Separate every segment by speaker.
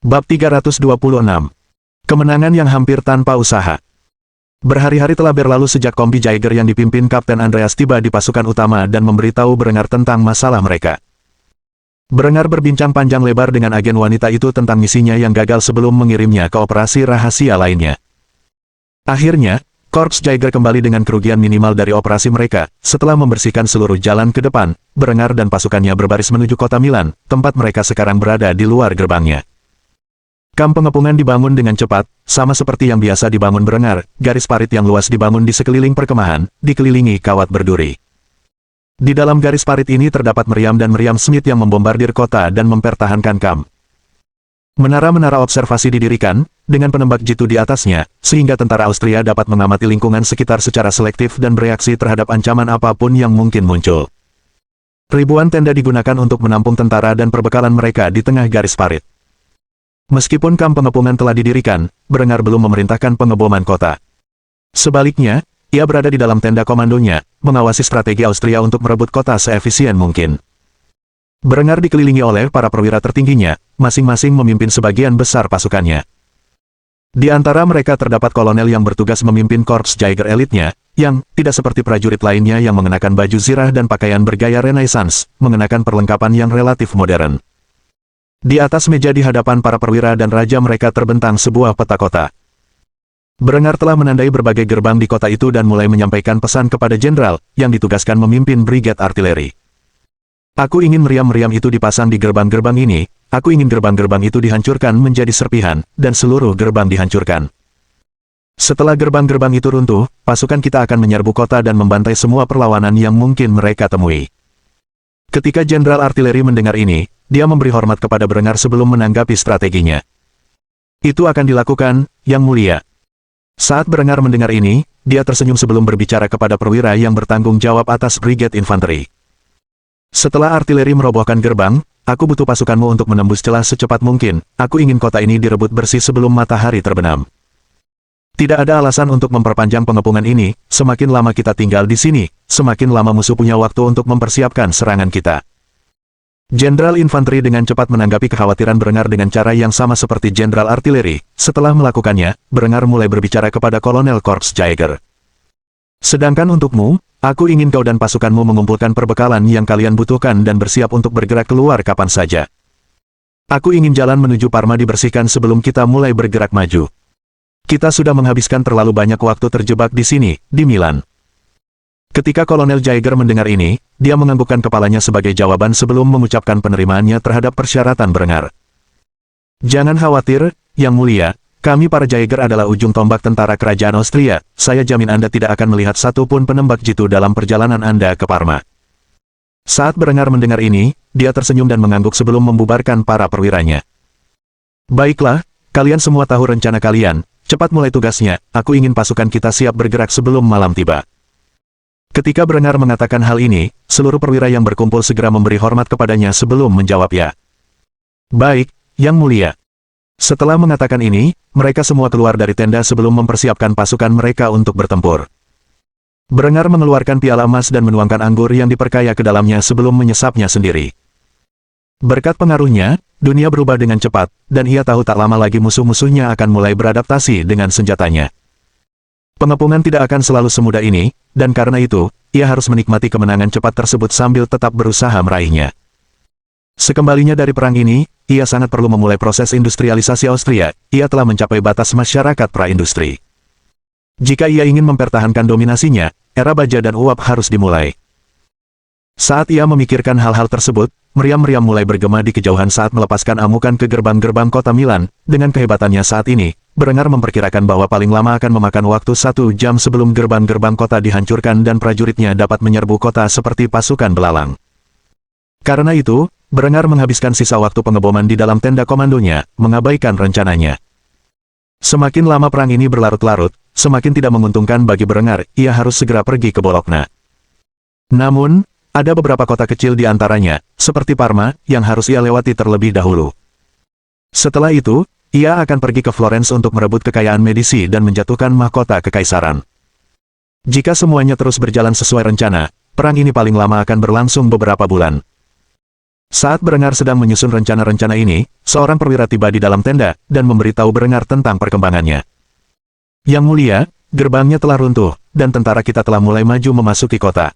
Speaker 1: Bab 326. Kemenangan yang hampir tanpa usaha. Berhari-hari telah berlalu sejak kompi Jaeger yang dipimpin Kapten Andreas tiba di pasukan utama dan memberitahu Berengar tentang masalah mereka. Berengar berbincang panjang lebar dengan agen wanita itu tentang misinya yang gagal sebelum mengirimnya ke operasi rahasia lainnya. Akhirnya, Korps Jaeger kembali dengan kerugian minimal dari operasi mereka. Setelah membersihkan seluruh jalan ke depan, Berengar dan pasukannya berbaris menuju kota Milan, tempat mereka sekarang berada di luar gerbangnya. Kamp pengepungan dibangun dengan cepat, sama seperti yang biasa dibangun Berengar. Garis parit yang luas dibangun di sekeliling perkemahan, dikelilingi kawat berduri. Di dalam garis parit ini terdapat meriam dan meriam Smith yang membombardir kota dan mempertahankan kamp. Menara-menara observasi didirikan, dengan penembak jitu di atasnya, sehingga tentara Austria dapat mengamati lingkungan sekitar secara selektif dan bereaksi terhadap ancaman apapun yang mungkin muncul. Ribuan tenda digunakan untuk menampung tentara dan perbekalan mereka di tengah garis parit. Meskipun kamp pengepungan telah didirikan, Berengar belum memerintahkan pengeboman kota. Sebaliknya, ia berada di dalam tenda komandonya, mengawasi strategi Austria untuk merebut kota seefisien mungkin. Berengar dikelilingi oleh para perwira tertingginya, masing-masing memimpin sebagian besar pasukannya. Di antara mereka terdapat kolonel yang bertugas memimpin korps Jaeger elitnya, yang tidak seperti prajurit lainnya yang mengenakan baju zirah dan pakaian bergaya Renaissance, mengenakan perlengkapan yang relatif modern. Di atas meja di hadapan para perwira dan raja mereka terbentang sebuah peta kota. Berengar telah menandai berbagai gerbang di kota itu dan mulai menyampaikan pesan kepada jenderal, yang ditugaskan memimpin brigade artileri. Aku ingin meriam-meriam itu dipasang di gerbang-gerbang ini, aku ingin gerbang-gerbang itu dihancurkan menjadi serpihan, dan seluruh gerbang dihancurkan. Setelah gerbang-gerbang itu runtuh, pasukan kita akan menyerbu kota dan membantai semua perlawanan yang mungkin mereka temui. Ketika jenderal artileri mendengar ini, dia memberi hormat kepada Berengar sebelum menanggapi strateginya. Itu akan dilakukan, Yang Mulia. Saat Berengar mendengar ini, dia tersenyum sebelum berbicara kepada perwira yang bertanggung jawab atas brigade infanteri. Setelah artileri merobohkan gerbang, aku butuh pasukanmu untuk menembus celah secepat mungkin. Aku ingin kota ini direbut bersih sebelum matahari terbenam. Tidak ada alasan untuk memperpanjang pengepungan ini. Semakin lama kita tinggal di sini, semakin lama musuh punya waktu untuk mempersiapkan serangan kita. Jenderal infanteri dengan cepat menanggapi kekhawatiran Berengar dengan cara yang sama seperti jenderal artileri. Setelah melakukannya, Berengar mulai berbicara kepada kolonel korps Jaeger. Sedangkan untukmu, aku ingin kau dan pasukanmu mengumpulkan perbekalan yang kalian butuhkan dan bersiap untuk bergerak keluar kapan saja. Aku ingin jalan menuju Parma dibersihkan sebelum kita mulai bergerak maju. Kita sudah menghabiskan terlalu banyak waktu terjebak di sini, di Milan. Ketika Kolonel Jaeger mendengar ini, dia menganggukkan kepalanya sebagai jawaban sebelum mengucapkan penerimaannya terhadap persyaratan Berengar. Jangan khawatir, Yang Mulia, kami para Jaeger adalah ujung tombak tentara kerajaan Austria. Saya jamin Anda tidak akan melihat satupun penembak jitu dalam perjalanan Anda ke Parma. Saat Berengar mendengar ini, dia tersenyum dan mengangguk sebelum membubarkan para perwiranya. Baiklah, kalian semua tahu rencana kalian, cepat mulai tugasnya, aku ingin pasukan kita siap bergerak sebelum malam tiba. Ketika Berengar mengatakan hal ini, seluruh perwira yang berkumpul segera memberi hormat kepadanya sebelum menjawab ya. Baik, Yang Mulia. Setelah mengatakan ini, mereka semua keluar dari tenda sebelum mempersiapkan pasukan mereka untuk bertempur. Berengar mengeluarkan piala emas dan menuangkan anggur yang diperkaya ke dalamnya sebelum menyesapnya sendiri. Berkat pengaruhnya, dunia berubah dengan cepat, dan ia tahu tak lama lagi musuh-musuhnya akan mulai beradaptasi dengan senjatanya. Pengepungan tidak akan selalu semudah ini, dan karena itu, ia harus menikmati kemenangan cepat tersebut sambil tetap berusaha meraihnya. Sekembalinya dari perang ini, ia sangat perlu memulai proses industrialisasi Austria. Ia telah mencapai batas masyarakat pra-industri. Jika ia ingin mempertahankan dominasinya, era baja dan uap harus dimulai. Saat ia memikirkan hal-hal tersebut, meriam-meriam mulai bergema di kejauhan saat melepaskan amukan ke gerbang-gerbang kota Milan. Dengan kehebatannya saat ini, Berengar memperkirakan bahwa paling lama akan memakan waktu 1 jam sebelum gerbang-gerbang kota dihancurkan dan prajuritnya dapat menyerbu kota seperti pasukan belalang. Karena itu, Berengar menghabiskan sisa waktu pengeboman di dalam tenda komandonya, mengabaikan rencananya. Semakin lama perang ini berlarut-larut, semakin tidak menguntungkan bagi Berengar, ia harus segera pergi ke Bologna. Namun, ada beberapa kota kecil di antaranya, seperti Parma, yang harus ia lewati terlebih dahulu. Setelah itu, ia akan pergi ke Florence untuk merebut kekayaan Medici dan menjatuhkan mahkota kekaisaran. Jika semuanya terus berjalan sesuai rencana, perang ini paling lama akan berlangsung beberapa bulan. Saat Berengar sedang menyusun rencana-rencana ini, seorang perwira tiba di dalam tenda, dan memberitahu Berengar tentang perkembangannya. Yang mulia, gerbangnya telah runtuh, dan tentara kita telah mulai maju memasuki kota.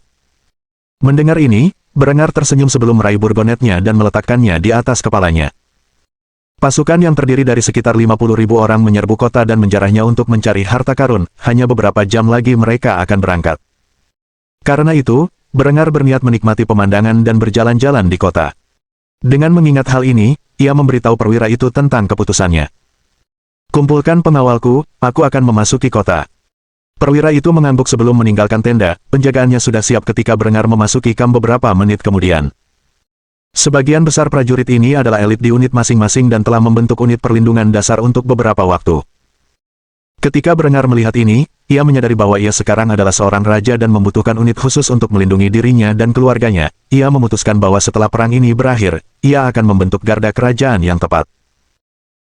Speaker 1: Mendengar ini, Berengar tersenyum sebelum meraih burgonetnya dan meletakkannya di atas kepalanya. Pasukan yang terdiri dari sekitar 50.000 orang menyerbu kota dan menjarahnya untuk mencari harta karun, hanya beberapa jam lagi mereka akan berangkat. Karena itu, Berengar berniat menikmati pemandangan dan berjalan-jalan di kota. Dengan mengingat hal ini, ia memberitahu perwira itu tentang keputusannya. Kumpulkan pengawalku, aku akan memasuki kota. Perwira itu mengangguk sebelum meninggalkan tenda, penjagaannya sudah siap ketika Berengar memasuki kamp beberapa menit kemudian. Sebagian besar prajurit ini adalah elit di unit masing-masing dan telah membentuk unit perlindungan dasar untuk beberapa waktu. Ketika Berengar melihat ini, ia menyadari bahwa ia sekarang adalah seorang raja dan membutuhkan unit khusus untuk melindungi dirinya dan keluarganya. Ia memutuskan bahwa setelah perang ini berakhir, ia akan membentuk garda kerajaan yang tepat.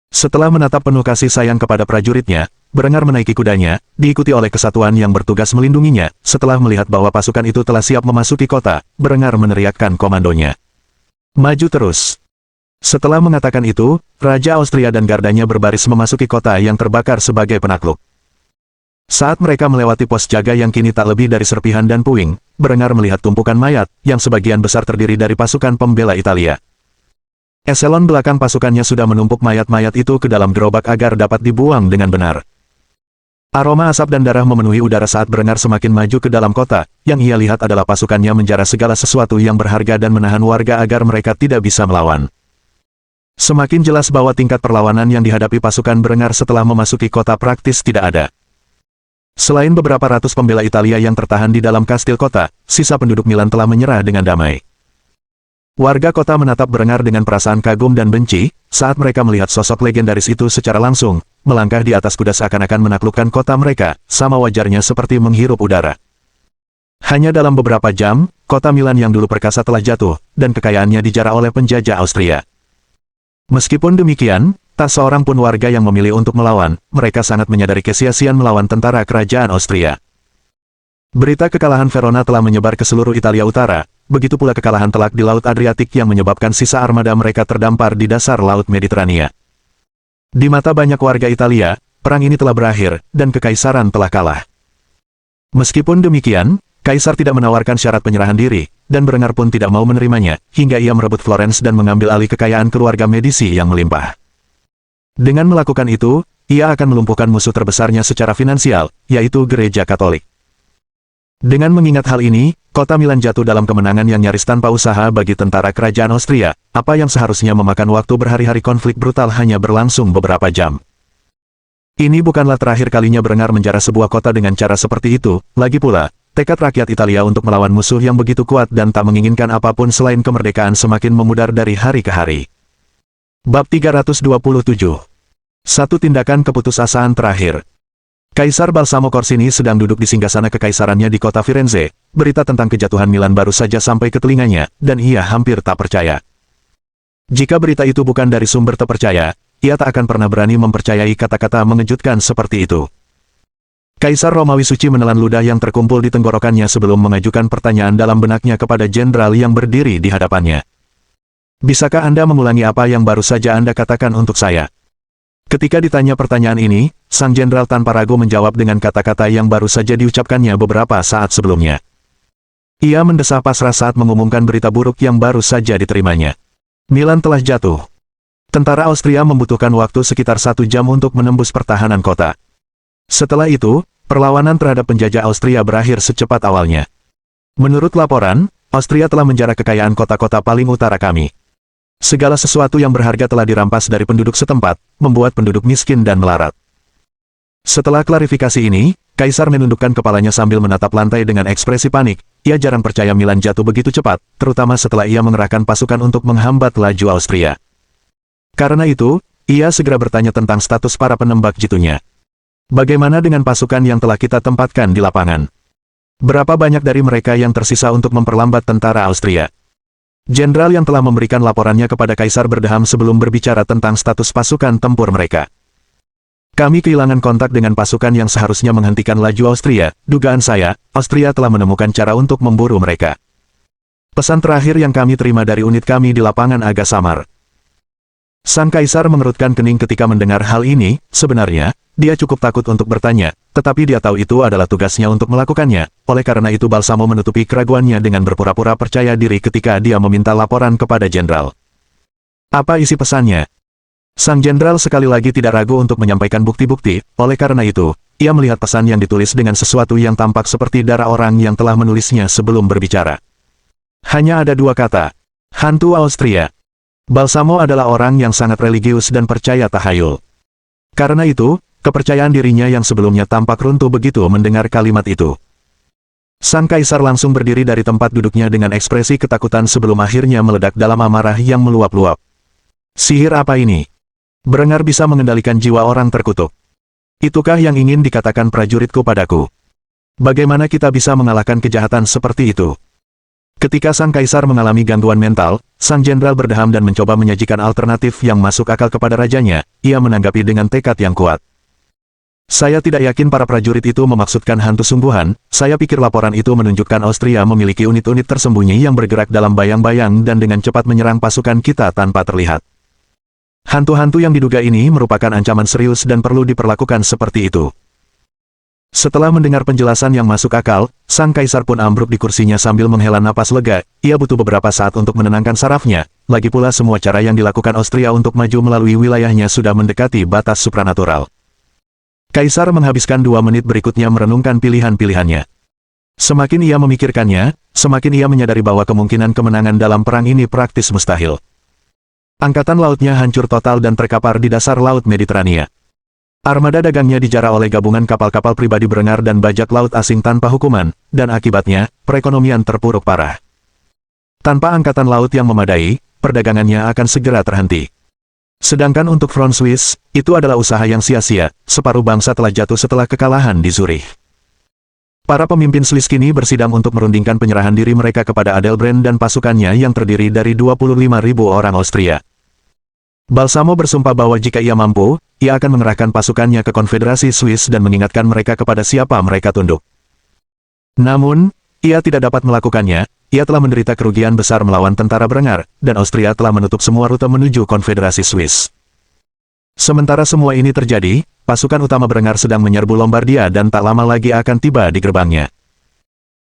Speaker 1: Setelah menatap penuh kasih sayang kepada prajuritnya, Berengar menaiki kudanya, diikuti oleh kesatuan yang bertugas melindunginya. Setelah melihat bahwa pasukan itu telah siap memasuki kota, Berengar meneriakkan komandonya. Maju terus. Setelah mengatakan itu, Raja Austria dan gardanya berbaris memasuki kota yang terbakar sebagai penakluk. Saat mereka melewati pos jaga yang kini tak lebih dari serpihan dan puing, Berengar melihat tumpukan mayat, yang sebagian besar terdiri dari pasukan pembela Italia. Eselon belakang pasukannya sudah menumpuk mayat-mayat itu ke dalam gerobak agar dapat dibuang dengan benar. Aroma asap dan darah memenuhi udara saat Berengar semakin maju ke dalam kota, yang ia lihat adalah pasukannya menjarah segala sesuatu yang berharga dan menahan warga agar mereka tidak bisa melawan. Semakin jelas bahwa tingkat perlawanan yang dihadapi pasukan Berengar setelah memasuki kota praktis tidak ada. Selain beberapa ratus pembela Italia yang tertahan di dalam kastil kota, sisa penduduk Milan telah menyerah dengan damai. Warga kota menatap Berengar dengan perasaan kagum dan benci, saat mereka melihat sosok legendaris itu secara langsung, melangkah di atas kuda seakan-akan menaklukkan kota mereka, sama wajarnya seperti menghirup udara. Hanya dalam beberapa jam, kota Milan yang dulu perkasa telah jatuh, dan kekayaannya dijarah oleh penjajah Austria. Meskipun demikian, tak seorang pun warga yang memilih untuk melawan, mereka sangat menyadari kesia-siaan melawan tentara kerajaan Austria. Berita kekalahan Verona telah menyebar ke seluruh Italia Utara, begitu pula kekalahan telak di Laut Adriatik yang menyebabkan sisa armada mereka terdampar di dasar Laut Mediterania. Di mata banyak warga Italia, perang ini telah berakhir, dan kekaisaran telah kalah. Meskipun demikian, Kaisar tidak menawarkan syarat penyerahan diri, dan Berengar pun tidak mau menerimanya, hingga ia merebut Florence dan mengambil alih kekayaan keluarga Medici yang melimpah. Dengan melakukan itu, ia akan melumpuhkan musuh terbesarnya secara finansial, yaitu Gereja Katolik. Dengan mengingat hal ini, kota Milan jatuh dalam kemenangan yang nyaris tanpa usaha bagi tentara kerajaan Austria, apa yang seharusnya memakan waktu berhari-hari konflik brutal hanya berlangsung beberapa jam. Ini bukanlah terakhir kalinya Berengar menjarah sebuah kota dengan cara seperti itu, lagi pula, tekad rakyat Italia untuk melawan musuh yang begitu kuat dan tak menginginkan apapun selain kemerdekaan semakin memudar dari hari ke hari. Bab 327. Satu tindakan keputusasaan terakhir. Kaisar Balsamo Corsini sedang duduk di singgasana kekaisarannya di kota Firenze. Berita tentang kejatuhan Milan baru saja sampai ke telinganya, dan ia hampir tak percaya. Jika berita itu bukan dari sumber terpercaya, ia tak akan pernah berani mempercayai kata-kata mengejutkan seperti itu. Kaisar Romawi Suci menelan ludah yang terkumpul di tenggorokannya sebelum mengajukan pertanyaan dalam benaknya kepada jenderal yang berdiri di hadapannya. Bisakah Anda mengulangi apa yang baru saja Anda katakan untuk saya? Ketika ditanya pertanyaan ini, sang jenderal tanpa ragu menjawab dengan kata-kata yang baru saja diucapkannya beberapa saat sebelumnya. Ia mendesah pasrah saat mengumumkan berita buruk yang baru saja diterimanya. Milan telah jatuh. Tentara Austria membutuhkan waktu sekitar 1 jam untuk menembus pertahanan kota. Setelah itu, perlawanan terhadap penjajah Austria berakhir secepat awalnya. Menurut laporan, Austria telah menjarah kekayaan kota-kota paling utara kami. Segala sesuatu yang berharga telah dirampas dari penduduk setempat, membuat penduduk miskin dan melarat. Setelah klarifikasi ini, Kaisar menundukkan kepalanya sambil menatap lantai dengan ekspresi panik. Ia jarang percaya Milan jatuh begitu cepat, terutama setelah ia mengerahkan pasukan untuk menghambat laju Austria. Karena itu, ia segera bertanya tentang status para penembak jitunya. Bagaimana dengan pasukan yang telah kita tempatkan di lapangan? Berapa banyak dari mereka yang tersisa untuk memperlambat tentara Austria? Jenderal yang telah memberikan laporannya kepada Kaisar berdeham sebelum berbicara tentang status pasukan tempur mereka. Kami kehilangan kontak dengan pasukan yang seharusnya menghentikan laju Austria. Dugaan saya, Austria telah menemukan cara untuk memburu mereka. Pesan terakhir yang kami terima dari unit kami di lapangan agak samar. Sang kaisar mengerutkan kening ketika mendengar hal ini. Sebenarnya, dia cukup takut untuk bertanya, tetapi dia tahu itu adalah tugasnya untuk melakukannya. Oleh karena itu Balsamo menutupi keraguannya dengan berpura-pura percaya diri ketika dia meminta laporan kepada jenderal. Apa isi pesannya? Sang jenderal sekali lagi tidak ragu untuk menyampaikan bukti-bukti. Oleh karena itu, ia melihat pesan yang ditulis dengan sesuatu yang tampak seperti darah orang yang telah menulisnya sebelum berbicara. Hanya ada dua kata. Hantu Austria. Balsamo adalah orang yang sangat religius dan percaya tahayul. Karena itu, kepercayaan dirinya yang sebelumnya tampak runtuh begitu mendengar kalimat itu. Sang kaisar langsung berdiri dari tempat duduknya dengan ekspresi ketakutan sebelum akhirnya meledak dalam amarah yang meluap-luap. Sihir apa ini? Berengar bisa mengendalikan jiwa orang terkutuk. Itukah yang ingin dikatakan prajuritku padaku? Bagaimana kita bisa mengalahkan kejahatan seperti itu? Ketika sang kaisar mengalami gangguan mental, sang jenderal berdeham dan mencoba menyajikan alternatif yang masuk akal kepada rajanya. Ia menanggapi dengan tekad yang kuat. Saya tidak yakin para prajurit itu memaksudkan hantu sungguhan. Saya pikir laporan itu menunjukkan Austria memiliki unit-unit tersembunyi yang bergerak dalam bayang-bayang dan dengan cepat menyerang pasukan kita tanpa terlihat. Hantu-hantu yang diduga ini merupakan ancaman serius dan perlu diperlakukan seperti itu. Setelah mendengar penjelasan yang masuk akal, sang kaisar pun ambruk di kursinya sambil menghela napas lega. Ia butuh beberapa saat untuk menenangkan sarafnya. Lagi pula semua cara yang dilakukan Austria untuk maju melalui wilayahnya sudah mendekati batas supranatural. Kaisar menghabiskan 2 menit berikutnya merenungkan pilihan-pilihannya. Semakin ia memikirkannya, semakin ia menyadari bahwa kemungkinan kemenangan dalam perang ini praktis mustahil. Angkatan lautnya hancur total dan terkapar di dasar Laut Mediterania. Armada dagangnya dijara oleh gabungan kapal-kapal pribadi berengar dan bajak laut asing tanpa hukuman, dan akibatnya, perekonomian terpuruk parah. Tanpa angkatan laut yang memadai, perdagangannya akan segera terhenti. Sedangkan untuk front Swiss, itu adalah usaha yang sia-sia. Separuh bangsa telah jatuh setelah kekalahan di Zurich. Para pemimpin Swiss kini bersidang untuk merundingkan penyerahan diri mereka kepada Adelbrand dan pasukannya yang terdiri dari 25.000 orang Austria. Balsamo bersumpah bahwa jika ia mampu, ia akan mengerahkan pasukannya ke Konfederasi Swiss dan mengingatkan mereka kepada siapa mereka tunduk. Namun, ia tidak dapat melakukannya. Ia telah menderita kerugian besar melawan tentara berengar, dan Austria telah menutup semua rute menuju Konfederasi Swiss. Sementara semua ini terjadi, pasukan utama berengar sedang menyerbu Lombardia dan tak lama lagi akan tiba di gerbangnya.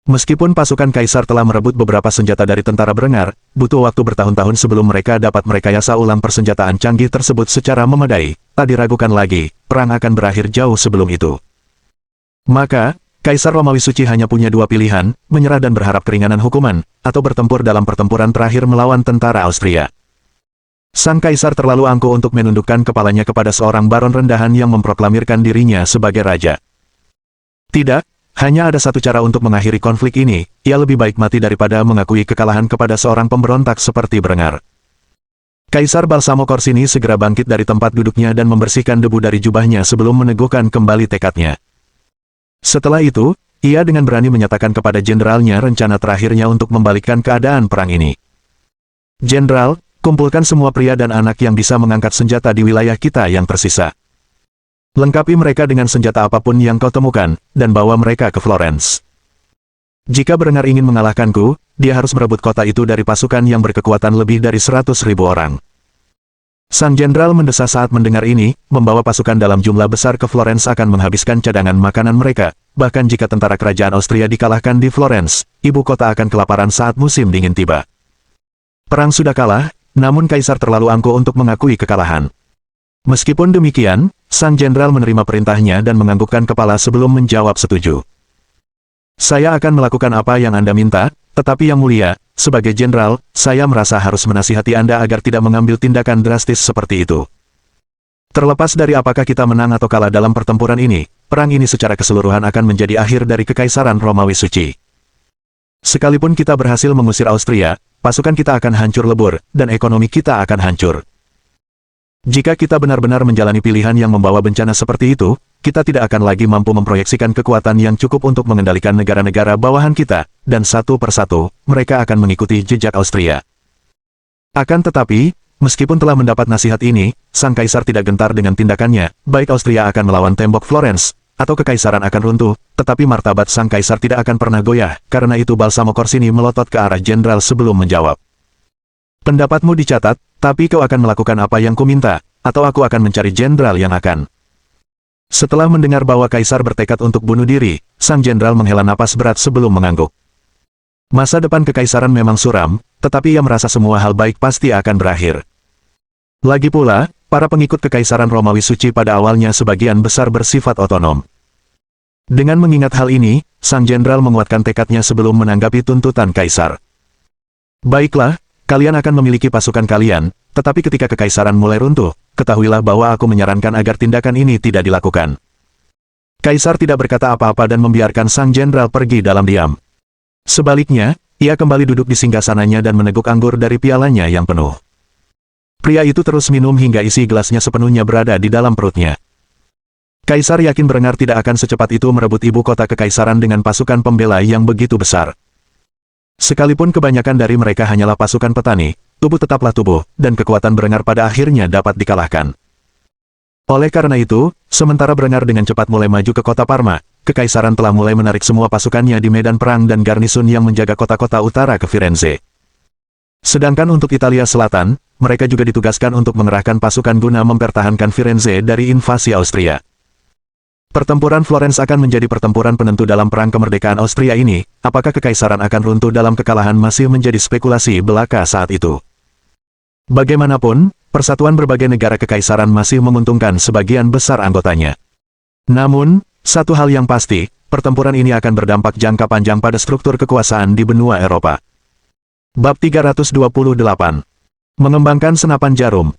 Speaker 1: Meskipun pasukan kaisar telah merebut beberapa senjata dari tentara berengar, butuh waktu bertahun-tahun sebelum mereka dapat merekayasa ulang persenjataan canggih tersebut secara memadai. Tak diragukan lagi, perang akan berakhir jauh sebelum itu. Maka, Kaisar Romawi Suci hanya punya 2 pilihan, menyerah dan berharap keringanan hukuman, atau bertempur dalam pertempuran terakhir melawan tentara Austria. Sang kaisar terlalu angkuh untuk menundukkan kepalanya kepada seorang baron rendahan yang memproklamirkan dirinya sebagai raja. Tidak. Hanya ada satu cara untuk mengakhiri konflik ini, ia lebih baik mati daripada mengakui kekalahan kepada seorang pemberontak seperti berengar. Kaisar Balsamo Corsini segera bangkit dari tempat duduknya dan membersihkan debu dari jubahnya sebelum meneguhkan kembali tekadnya. Setelah itu, ia dengan berani menyatakan kepada jenderalnya rencana terakhirnya untuk membalikkan keadaan perang ini. Jenderal, kumpulkan semua pria dan anak yang bisa mengangkat senjata di wilayah kita yang tersisa. Lengkapi mereka dengan senjata apapun yang kau temukan, dan bawa mereka ke Florence. Jika berengar ingin mengalahkanku, dia harus merebut kota itu dari pasukan yang berkekuatan lebih dari 100.000 orang. Sang jenderal mendesah saat mendengar ini, membawa pasukan dalam jumlah besar ke Florence akan menghabiskan cadangan makanan mereka. Bahkan jika tentara kerajaan Austria dikalahkan di Florence, ibu kota akan kelaparan saat musim dingin tiba. Perang sudah kalah, namun kaisar terlalu angkuh untuk mengakui kekalahan. Meskipun demikian, sang jenderal menerima perintahnya dan menganggukkan kepala sebelum menjawab setuju. Saya akan melakukan apa yang Anda minta, tetapi yang mulia, sebagai jenderal, saya merasa harus menasihati Anda agar tidak mengambil tindakan drastis seperti itu. Terlepas dari apakah kita menang atau kalah dalam pertempuran ini, perang ini secara keseluruhan akan menjadi akhir dari Kekaisaran Romawi Suci. Sekalipun kita berhasil mengusir Austria, pasukan kita akan hancur lebur, dan ekonomi kita akan hancur. Jika kita benar-benar menjalani pilihan yang membawa bencana seperti itu, kita tidak akan lagi mampu memproyeksikan kekuatan yang cukup untuk mengendalikan negara-negara bawahan kita, dan satu persatu, mereka akan mengikuti jejak Austria. Akan tetapi, meskipun telah mendapat nasihat ini, sang kaisar tidak gentar dengan tindakannya, baik Austria akan melawan tembok Florence, atau kekaisaran akan runtuh, tetapi martabat sang kaisar tidak akan pernah goyah, karena itu Balsamo Corsini melotot ke arah jenderal sebelum menjawab. Pendapatmu dicatat, tapi kau akan melakukan apa yang kuminta, atau aku akan mencari jenderal yang akan. Setelah mendengar bahwa kaisar bertekad untuk bunuh diri, sang jenderal menghela napas berat sebelum mengangguk. Masa depan kekaisaran memang suram, tetapi ia merasa semua hal baik pasti akan berakhir. Lagi pula, para pengikut kekaisaran Romawi suci pada awalnya sebagian besar bersifat otonom. Dengan mengingat hal ini, sang jenderal menguatkan tekadnya sebelum menanggapi tuntutan kaisar. Baiklah, kalian akan memiliki pasukan kalian, tetapi ketika kekaisaran mulai runtuh, ketahuilah bahwa aku menyarankan agar tindakan ini tidak dilakukan. Kaisar tidak berkata apa-apa dan membiarkan sang jenderal pergi dalam diam. Sebaliknya, ia kembali duduk di singgasananya dan meneguk anggur dari pialanya yang penuh. Pria itu terus minum hingga isi gelasnya sepenuhnya berada di dalam perutnya. Kaisar yakin Berengar tidak akan secepat itu merebut ibu kota kekaisaran dengan pasukan pembela yang begitu besar. Sekalipun kebanyakan dari mereka hanyalah pasukan petani, tubuh tetaplah tubuh, dan kekuatan Berengar pada akhirnya dapat dikalahkan. Oleh karena itu, sementara Berengar dengan cepat mulai maju ke kota Parma, kekaisaran telah mulai menarik semua pasukannya di medan perang dan garnisun yang menjaga kota-kota utara ke Firenze. Sedangkan untuk Italia Selatan, mereka juga ditugaskan untuk mengerahkan pasukan guna mempertahankan Firenze dari invasi Austria. Pertempuran Florence akan menjadi pertempuran penentu dalam perang kemerdekaan Austria ini. Apakah kekaisaran akan runtuh dalam kekalahan masih menjadi spekulasi belaka saat itu. Bagaimanapun, persatuan berbagai negara kekaisaran masih menguntungkan sebagian besar anggotanya. Namun, satu hal yang pasti, pertempuran ini akan berdampak jangka panjang pada struktur kekuasaan di benua Eropa. Bab 328. Mengembangkan senapan jarum.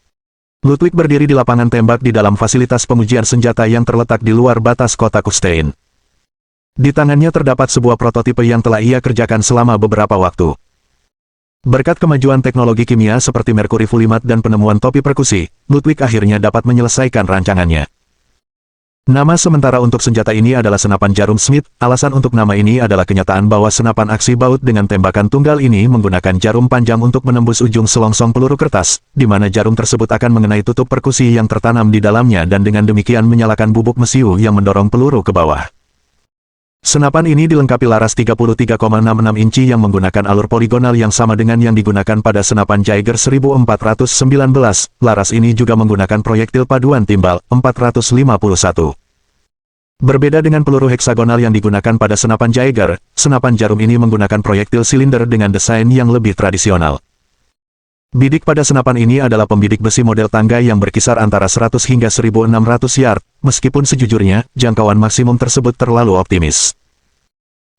Speaker 1: Ludwig berdiri di lapangan tembak di dalam fasilitas pengujian senjata yang terletak di luar batas kota Kufstein. Di tangannya terdapat sebuah prototipe yang telah ia kerjakan selama beberapa waktu. Berkat kemajuan teknologi kimia seperti merkuri fulimat dan penemuan topi perkusi, Ludwig akhirnya dapat menyelesaikan rancangannya. Nama sementara untuk senjata ini adalah senapan jarum Smith. Alasan untuk nama ini adalah kenyataan bahwa senapan aksi baut dengan tembakan tunggal ini menggunakan jarum panjang untuk menembus ujung selongsong peluru kertas, di mana jarum tersebut akan mengenai tutup perkusi yang tertanam di dalamnya dan dengan demikian menyalakan bubuk mesiu yang mendorong peluru ke bawah. Senapan ini dilengkapi laras 33,66 inci yang menggunakan alur poligonal yang sama dengan yang digunakan pada senapan Jaeger 1419. Laras ini juga menggunakan proyektil paduan timbal 451. Berbeda dengan peluru heksagonal yang digunakan pada senapan Jaeger, senapan jarum ini menggunakan proyektil silinder dengan desain yang lebih tradisional. Bidik pada senapan ini adalah pembidik besi model tangga yang berkisar antara 100 hingga 1600 yard, meskipun sejujurnya, jangkauan maksimum tersebut terlalu optimis.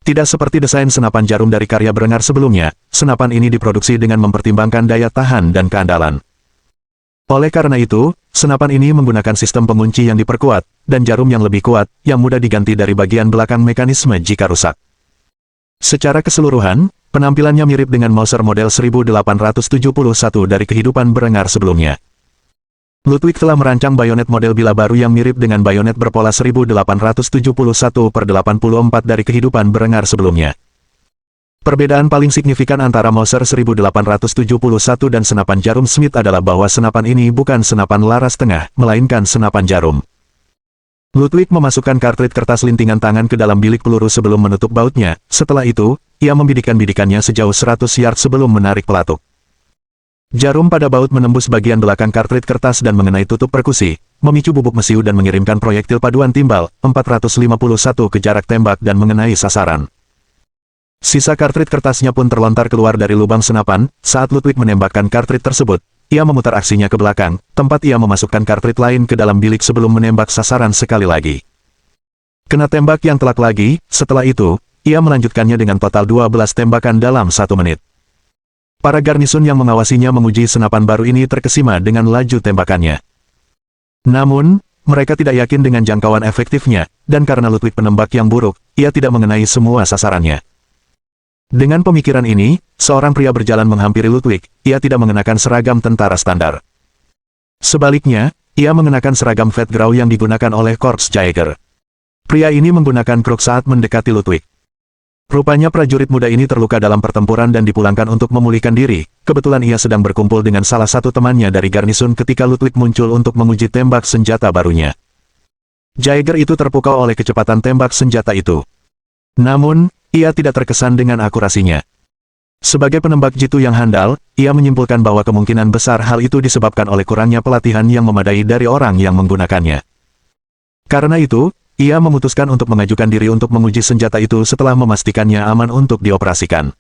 Speaker 1: Tidak seperti desain senapan jarum dari karya Berengar sebelumnya, senapan ini diproduksi dengan mempertimbangkan daya tahan dan keandalan. Oleh karena itu, senapan ini menggunakan sistem pengunci yang diperkuat, dan jarum yang lebih kuat, yang mudah diganti dari bagian belakang mekanisme jika rusak. Secara keseluruhan, penampilannya mirip dengan Mauser model 1871 dari kehidupan Berengar sebelumnya. Ludwig telah merancang bayonet model bila baru yang mirip dengan bayonet berpola 1871/84 dari kehidupan Berengar sebelumnya. Perbedaan paling signifikan antara Mauser 1871 dan senapan jarum Smith adalah bahwa senapan ini bukan senapan laras tengah, melainkan senapan jarum. Ludwig memasukkan kartrid kertas lintingan tangan ke dalam bilik peluru sebelum menutup bautnya. Setelah itu, ia membidikkan bidikannya sejauh 100 yard sebelum menarik pelatuk. Jarum pada baut menembus bagian belakang kartrid kertas dan mengenai tutup perkusi, memicu bubuk mesiu dan mengirimkan proyektil paduan timbal 451 ke jarak tembak dan mengenai sasaran. Sisa kartrid kertasnya pun terlontar keluar dari lubang senapan. Saat Ludwig menembakkan kartrid tersebut, ia memutar aksinya ke belakang, tempat ia memasukkan kartrid lain ke dalam bilik sebelum menembak sasaran sekali lagi. Kena tembak yang telak lagi. Setelah itu, ia melanjutkannya dengan total 12 tembakan dalam 1 menit. Para garnisun yang mengawasinya menguji senapan baru ini terkesima dengan laju tembakannya. Namun, mereka tidak yakin dengan jangkauan efektifnya, dan karena Ludwig penembak yang buruk, ia tidak mengenai semua sasarannya. Dengan pemikiran ini, seorang pria berjalan menghampiri Ludwig. Ia tidak mengenakan seragam tentara standar. Sebaliknya, ia mengenakan seragam Feldgrau yang digunakan oleh Korps Jaeger. Pria ini menggunakan kruk saat mendekati Ludwig. Rupanya prajurit muda ini terluka dalam pertempuran dan dipulangkan untuk memulihkan diri. Kebetulan ia sedang berkumpul dengan salah satu temannya dari garnisun ketika Ludwig muncul untuk menguji tembak senjata barunya. Jaeger itu terpukau oleh kecepatan tembak senjata itu. Namun, ia tidak terkesan dengan akurasinya. Sebagai penembak jitu yang handal, ia menyimpulkan bahwa kemungkinan besar hal itu disebabkan oleh kurangnya pelatihan yang memadai dari orang yang menggunakannya. Karena itu, ia memutuskan untuk mengajukan diri untuk menguji senjata itu setelah memastikannya aman untuk dioperasikan.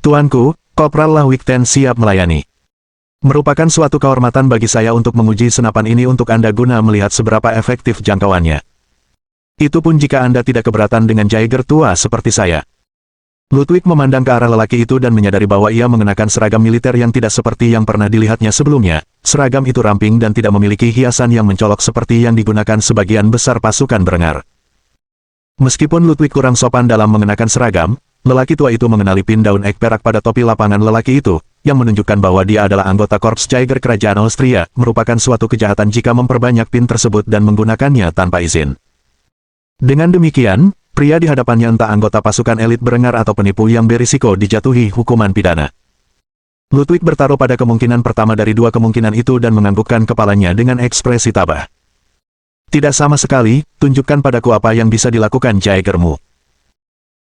Speaker 1: Tuanku, Kopral Lahwik Ten siap melayani. Merupakan suatu kehormatan bagi saya untuk menguji senapan ini untuk Anda guna melihat seberapa efektif jangkauannya. Itu pun jika Anda tidak keberatan dengan Jaeger tua seperti saya. Ludwig memandang ke arah lelaki itu dan menyadari bahwa ia mengenakan seragam militer yang tidak seperti yang pernah dilihatnya sebelumnya. Seragam itu ramping dan tidak memiliki hiasan yang mencolok seperti yang digunakan sebagian besar pasukan berengar. Meskipun Ludwig kurang sopan dalam mengenakan seragam, lelaki tua itu mengenali pin daun ek perak pada topi lapangan lelaki itu, yang menunjukkan bahwa dia adalah anggota Korps Jaeger Kerajaan Austria, merupakan suatu kejahatan jika memperbanyak pin tersebut dan menggunakannya tanpa izin. Dengan demikian, pria di hadapannya entah anggota pasukan elit berengar atau penipu yang berisiko dijatuhi hukuman pidana. Ludwig bertaruh pada kemungkinan pertama dari dua kemungkinan itu dan menganggukkan kepalanya dengan ekspresi tabah. Tidak sama sekali, tunjukkan padaku apa yang bisa dilakukan Jaegermu.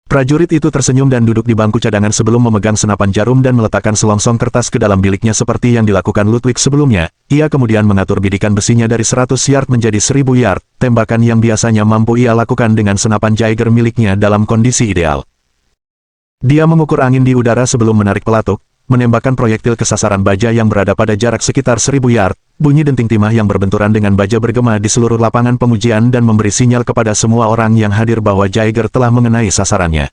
Speaker 1: Prajurit itu tersenyum dan duduk di bangku cadangan sebelum memegang senapan jarum dan meletakkan selongsong kertas ke dalam biliknya seperti yang dilakukan Ludwig sebelumnya. Ia kemudian mengatur bidikan besinya dari 100 yard menjadi 1000 yard, tembakan yang biasanya mampu ia lakukan dengan senapan Jaeger miliknya dalam kondisi ideal. Dia mengukur angin di udara sebelum menarik pelatuk, menembakkan proyektil ke sasaran baja yang berada pada jarak sekitar 1000 yard, bunyi denting timah yang berbenturan dengan baja bergema di seluruh lapangan pengujian dan memberi sinyal kepada semua orang yang hadir bahwa Jaeger telah mengenai sasarannya.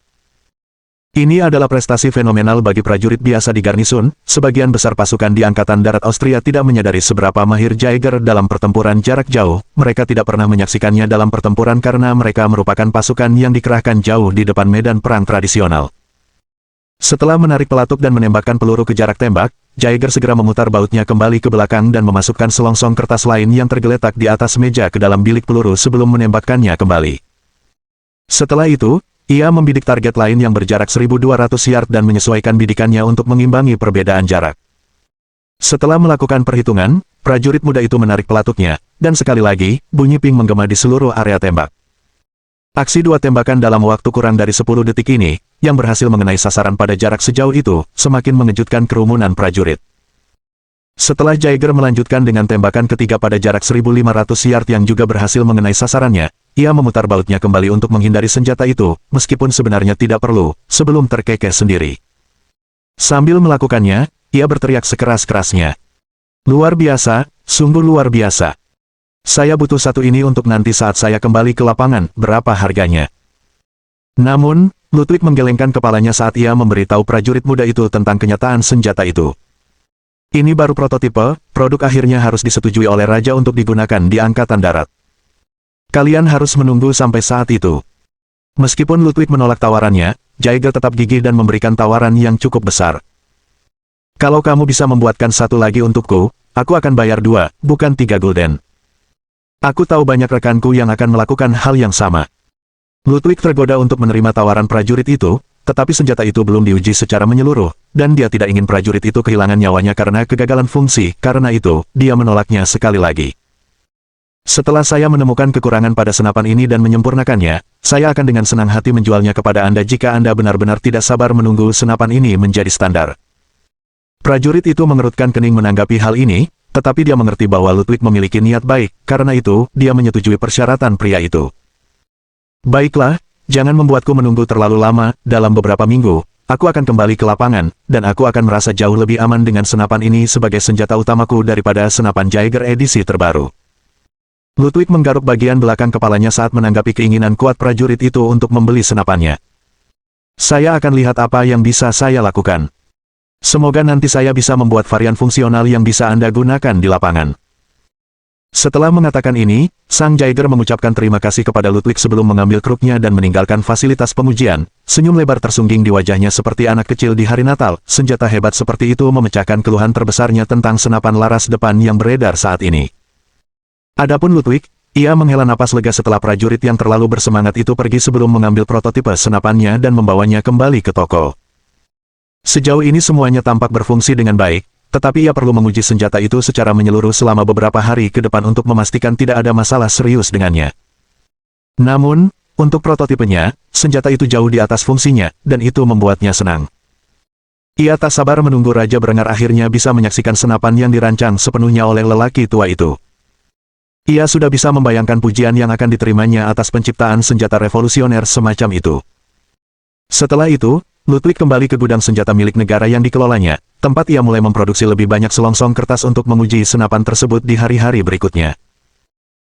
Speaker 1: Ini adalah prestasi fenomenal bagi prajurit biasa di garnisun. Sebagian besar pasukan di Angkatan Darat Austria tidak menyadari seberapa mahir Jaeger dalam pertempuran jarak jauh. Mereka tidak pernah menyaksikannya dalam pertempuran karena mereka merupakan pasukan yang dikerahkan jauh di depan medan perang tradisional. Setelah menarik pelatuk dan menembakkan peluru ke jarak tembak, Jaeger segera memutar bautnya kembali ke belakang dan memasukkan selongsong kertas lain yang tergeletak di atas meja ke dalam bilik peluru sebelum menembakkannya kembali. Setelah itu, ia membidik target lain yang berjarak 1200 yard dan menyesuaikan bidikannya untuk mengimbangi perbedaan jarak. Setelah melakukan perhitungan, prajurit muda itu menarik pelatuknya, dan sekali lagi, bunyi ping menggema di seluruh area tembak. Aksi dua tembakan dalam waktu kurang dari 10 detik ini, yang berhasil mengenai sasaran pada jarak sejauh itu, semakin mengejutkan kerumunan prajurit. Setelah Jaeger melanjutkan dengan tembakan ketiga pada jarak 1500 yard yang juga berhasil mengenai sasarannya, ia memutar bautnya kembali untuk menghindari senjata itu, meskipun sebenarnya tidak perlu, sebelum terkekeh sendiri. Sambil melakukannya, ia berteriak sekeras-kerasnya. Luar biasa, sungguh luar biasa. Saya butuh satu ini untuk nanti saat saya kembali ke lapangan, berapa harganya? Namun, Ludwig menggelengkan kepalanya saat ia memberitahu prajurit muda itu tentang kenyataan senjata itu. Ini baru prototipe, produk akhirnya harus disetujui oleh raja untuk digunakan di Angkatan Darat. Kalian harus menunggu sampai saat itu. Meskipun Ludwig menolak tawarannya, Jaeger tetap gigih dan memberikan tawaran yang cukup besar. Kalau kamu bisa membuatkan satu lagi untukku, aku akan bayar 2, bukan 3 gulden. Aku tahu banyak rekanku yang akan melakukan hal yang sama. Ludwig tergoda untuk menerima tawaran prajurit itu, tetapi senjata itu belum diuji secara menyeluruh, dan dia tidak ingin prajurit itu kehilangan nyawanya karena kegagalan fungsi. Karena itu, dia menolaknya sekali lagi. Setelah saya menemukan kekurangan pada senapan ini dan menyempurnakannya, saya akan dengan senang hati menjualnya kepada Anda jika Anda benar-benar tidak sabar menunggu senapan ini menjadi standar. Prajurit itu mengerutkan kening menanggapi hal ini, tetapi dia mengerti bahwa Ludwig memiliki niat baik, karena itu, dia menyetujui persyaratan pria itu. Baiklah, jangan membuatku menunggu terlalu lama, dalam beberapa minggu, aku akan kembali ke lapangan, dan aku akan merasa jauh lebih aman dengan senapan ini sebagai senjata utamaku daripada senapan Jaeger edisi terbaru. Ludwig menggaruk bagian belakang kepalanya saat menanggapi keinginan kuat prajurit itu untuk membeli senapannya. Saya akan lihat apa yang bisa saya lakukan. Semoga nanti saya bisa membuat varian fungsional yang bisa Anda gunakan di lapangan. Setelah mengatakan ini, Sang Jaeger mengucapkan terima kasih kepada Ludwig sebelum mengambil kruknya dan meninggalkan fasilitas pengujian. Senyum lebar tersungging di wajahnya seperti anak kecil di hari Natal. Senjata hebat seperti itu memecahkan keluhan terbesarnya tentang senapan laras depan yang beredar saat ini. Adapun Ludwig, ia menghela napas lega setelah prajurit yang terlalu bersemangat itu pergi sebelum mengambil prototipe senapannya dan membawanya kembali ke toko. Sejauh ini semuanya tampak berfungsi dengan baik, Tetapi ia perlu menguji senjata itu secara menyeluruh selama beberapa hari ke depan untuk memastikan tidak ada masalah serius dengannya. Namun, untuk prototipenya, senjata itu jauh di atas fungsinya, dan itu membuatnya senang. Ia tak sabar menunggu Raja Berengar akhirnya bisa menyaksikan senapan yang dirancang sepenuhnya oleh lelaki tua itu. Ia sudah bisa membayangkan pujian yang akan diterimanya atas penciptaan senjata revolusioner semacam itu. Setelah itu, Ludwig kembali ke gudang senjata milik negara yang dikelolanya, tempat ia mulai memproduksi lebih banyak selongsong kertas untuk menguji senapan tersebut di hari-hari berikutnya.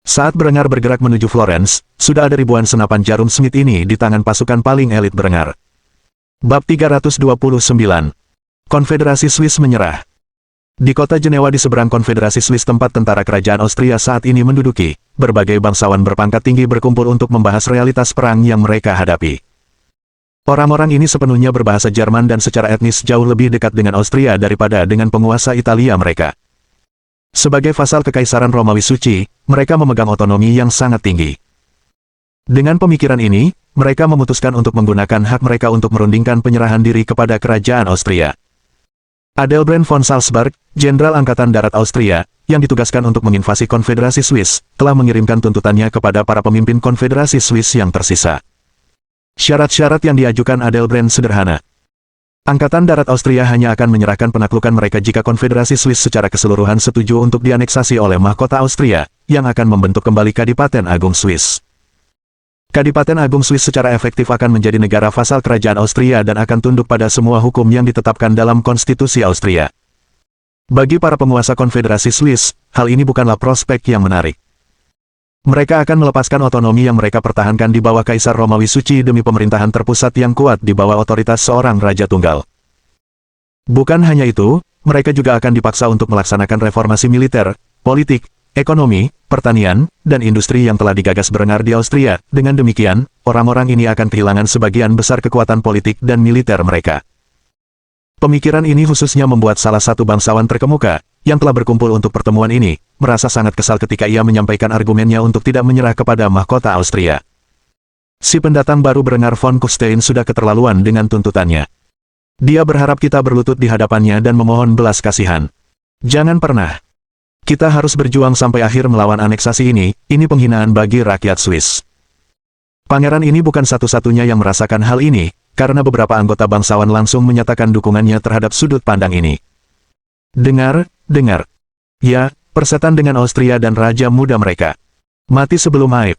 Speaker 1: Saat Berengar bergerak menuju Florence, sudah ada ribuan senapan jarum Smith ini di tangan pasukan paling elit Berengar. Bab 329. Konfederasi Swiss menyerah. Di kota Jenewa di seberang Konfederasi Swiss tempat tentara kerajaan Austria saat ini menduduki, berbagai bangsawan berpangkat tinggi berkumpul untuk membahas realitas perang yang mereka hadapi. Orang-orang ini sepenuhnya berbahasa Jerman dan secara etnis jauh lebih dekat dengan Austria daripada dengan penguasa Italia mereka. Sebagai vasal Kekaisaran Romawi Suci, mereka memegang otonomi yang sangat tinggi. Dengan pemikiran ini, mereka memutuskan untuk menggunakan hak mereka untuk merundingkan penyerahan diri kepada kerajaan Austria. Adelbrand von Salzburg, Jenderal Angkatan Darat Austria, yang ditugaskan untuk menginvasi Konfederasi Swiss, telah mengirimkan tuntutannya kepada para pemimpin Konfederasi Swiss yang tersisa. Syarat-syarat yang diajukan Adelbrand sederhana. Angkatan Darat Austria hanya akan menyerahkan penaklukan mereka jika Konfederasi Swiss secara keseluruhan setuju untuk dianeksasi oleh mahkota Austria, yang akan membentuk kembali Kadipaten Agung Swiss. Kadipaten Agung Swiss secara efektif akan menjadi negara vasal kerajaan Austria dan akan tunduk pada semua hukum yang ditetapkan dalam konstitusi Austria. Bagi para penguasa Konfederasi Swiss, hal ini bukanlah prospek yang menarik. Mereka akan melepaskan otonomi yang mereka pertahankan di bawah Kaisar Romawi Suci demi pemerintahan terpusat yang kuat di bawah otoritas seorang Raja Tunggal. Bukan hanya itu, mereka juga akan dipaksa untuk melaksanakan reformasi militer, politik, ekonomi, pertanian, dan industri yang telah digagas Berengar di Austria. Dengan demikian, orang-orang ini akan kehilangan sebagian besar kekuatan politik dan militer mereka. Pemikiran ini khususnya membuat salah satu bangsawan terkemuka, yang telah berkumpul untuk pertemuan ini, merasa sangat kesal ketika ia menyampaikan argumennya untuk tidak menyerah kepada mahkota Austria. Si pendatang baru Berengar von Kufstein sudah keterlaluan dengan tuntutannya. Dia berharap kita berlutut di hadapannya dan memohon belas kasihan. Jangan pernah. Kita harus berjuang sampai akhir melawan aneksasi ini penghinaan bagi rakyat Swiss. Pangeran ini bukan satu-satunya yang merasakan hal ini, karena beberapa anggota bangsawan langsung menyatakan dukungannya terhadap sudut pandang ini. Dengar. Ya, persetan dengan Austria dan Raja Muda mereka. Mati sebelum aib.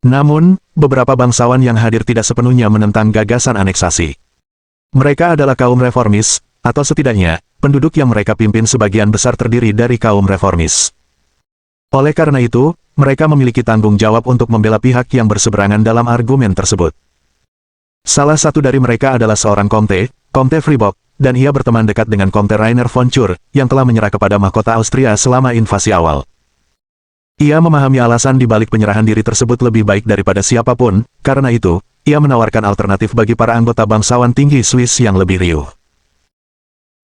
Speaker 1: Namun, beberapa bangsawan yang hadir tidak sepenuhnya menentang gagasan aneksasi. Mereka adalah kaum reformis, atau setidaknya, penduduk yang mereka pimpin sebagian besar terdiri dari kaum reformis. Oleh karena itu, mereka memiliki tanggung jawab untuk membela pihak yang berseberangan dalam argumen tersebut. Salah satu dari mereka adalah seorang Komte Fribourg, dan ia berteman dekat dengan Komte Rainer von Chur, yang telah menyerah kepada mahkota Austria selama invasi awal. Ia memahami alasan di balik penyerahan diri tersebut lebih baik daripada siapapun, karena itu, ia menawarkan alternatif bagi para anggota bangsawan tinggi Swiss yang lebih riuh.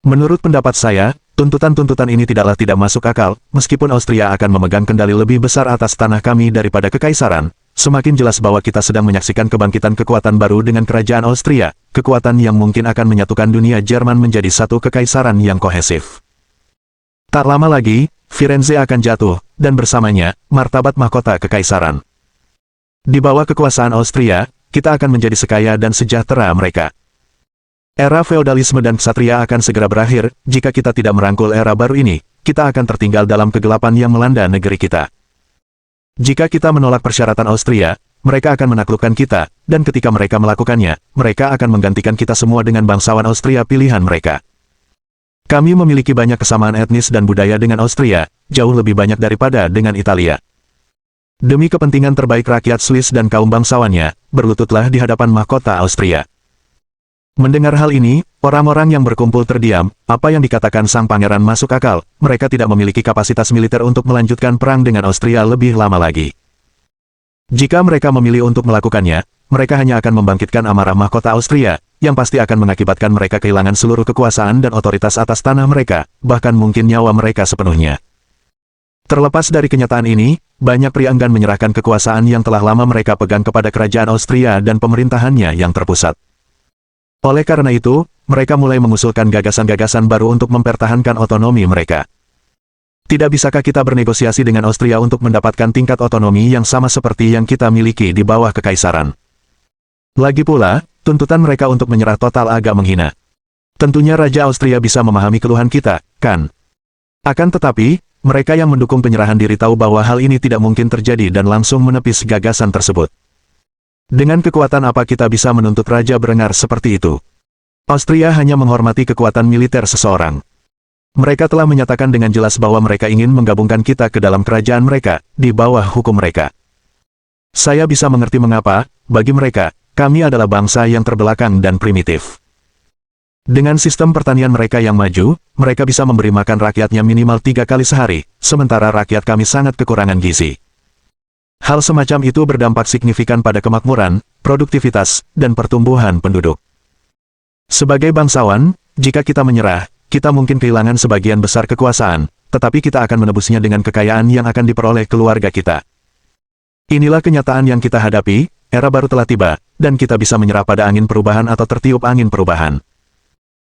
Speaker 1: Menurut pendapat saya, tuntutan-tuntutan ini tidaklah tidak masuk akal, meskipun Austria akan memegang kendali lebih besar atas tanah kami daripada kekaisaran. Semakin jelas bahwa kita sedang menyaksikan kebangkitan kekuatan baru dengan kerajaan Austria, kekuatan yang mungkin akan menyatukan dunia Jerman menjadi satu kekaisaran yang kohesif. Tak lama lagi, Firenze akan jatuh, dan bersamanya, martabat mahkota kekaisaran. Di bawah kekuasaan Austria, kita akan menjadi sekaya dan sejahtera mereka. Era feodalisme dan ksatria akan segera berakhir, jika kita tidak merangkul era baru ini, kita akan tertinggal dalam kegelapan yang melanda negeri kita. Jika kita menolak persyaratan Austria, mereka akan menaklukkan kita, dan ketika mereka melakukannya, mereka akan menggantikan kita semua dengan bangsawan Austria pilihan mereka. Kami memiliki banyak kesamaan etnis dan budaya dengan Austria, jauh lebih banyak daripada dengan Italia. Demi kepentingan terbaik rakyat Swiss dan kaum bangsawannya, berlututlah di hadapan mahkota Austria. Mendengar hal ini, orang-orang yang berkumpul terdiam. Apa yang dikatakan sang pangeran masuk akal, mereka tidak memiliki kapasitas militer untuk melanjutkan perang dengan Austria lebih lama lagi. Jika mereka memilih untuk melakukannya, mereka hanya akan membangkitkan amarah mahkota Austria, yang pasti akan mengakibatkan mereka kehilangan seluruh kekuasaan dan otoritas atas tanah mereka, bahkan mungkin nyawa mereka sepenuhnya. Terlepas dari kenyataan ini, banyak pria enggan menyerahkan kekuasaan yang telah lama mereka pegang kepada kerajaan Austria dan pemerintahannya yang terpusat. Oleh karena itu, mereka mulai mengusulkan gagasan-gagasan baru untuk mempertahankan otonomi mereka. Tidak bisakah kita bernegosiasi dengan Austria untuk mendapatkan tingkat otonomi yang sama seperti yang kita miliki di bawah kekaisaran? Lagi pula, tuntutan mereka untuk menyerah total agak menghina. Tentunya Raja Austria bisa memahami keluhan kita, kan? Akan tetapi, mereka yang mendukung penyerahan diri tahu bahwa hal ini tidak mungkin terjadi dan langsung menepis gagasan tersebut. Dengan kekuatan apa kita bisa menuntut Raja Berengar seperti itu? Austria hanya menghormati kekuatan militer seseorang. Mereka telah menyatakan dengan jelas bahwa mereka ingin menggabungkan kita ke dalam kerajaan mereka, di bawah hukum mereka. Saya bisa mengerti mengapa, bagi mereka, kami adalah bangsa yang terbelakang dan primitif. Dengan sistem pertanian mereka yang maju, mereka bisa memberi makan rakyatnya minimal 3 kali sehari, sementara rakyat kami sangat kekurangan gizi. Hal semacam itu berdampak signifikan pada kemakmuran, produktivitas, dan pertumbuhan penduduk. Sebagai bangsawan, jika kita menyerah, kita mungkin kehilangan sebagian besar kekuasaan, tetapi kita akan menebusnya dengan kekayaan yang akan diperoleh keluarga kita. Inilah kenyataan yang kita hadapi, era baru telah tiba, dan kita bisa menyerah pada angin perubahan atau tertiup angin perubahan.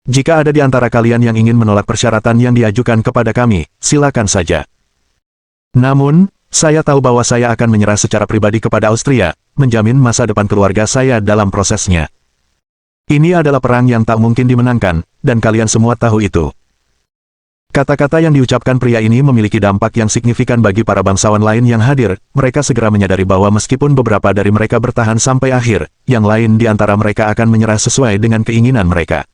Speaker 1: Jika ada di antara kalian yang ingin menolak persyaratan yang diajukan kepada kami, silakan saja. Namun, saya tahu bahwa saya akan menyerah secara pribadi kepada Austria, menjamin masa depan keluarga saya dalam prosesnya. Ini adalah perang yang tak mungkin dimenangkan, dan kalian semua tahu itu. Kata-kata yang diucapkan pria ini memiliki dampak yang signifikan bagi para bangsawan lain yang hadir. Mereka segera menyadari bahwa meskipun beberapa dari mereka bertahan sampai akhir, yang lain di antara mereka akan menyerah sesuai dengan keinginan mereka.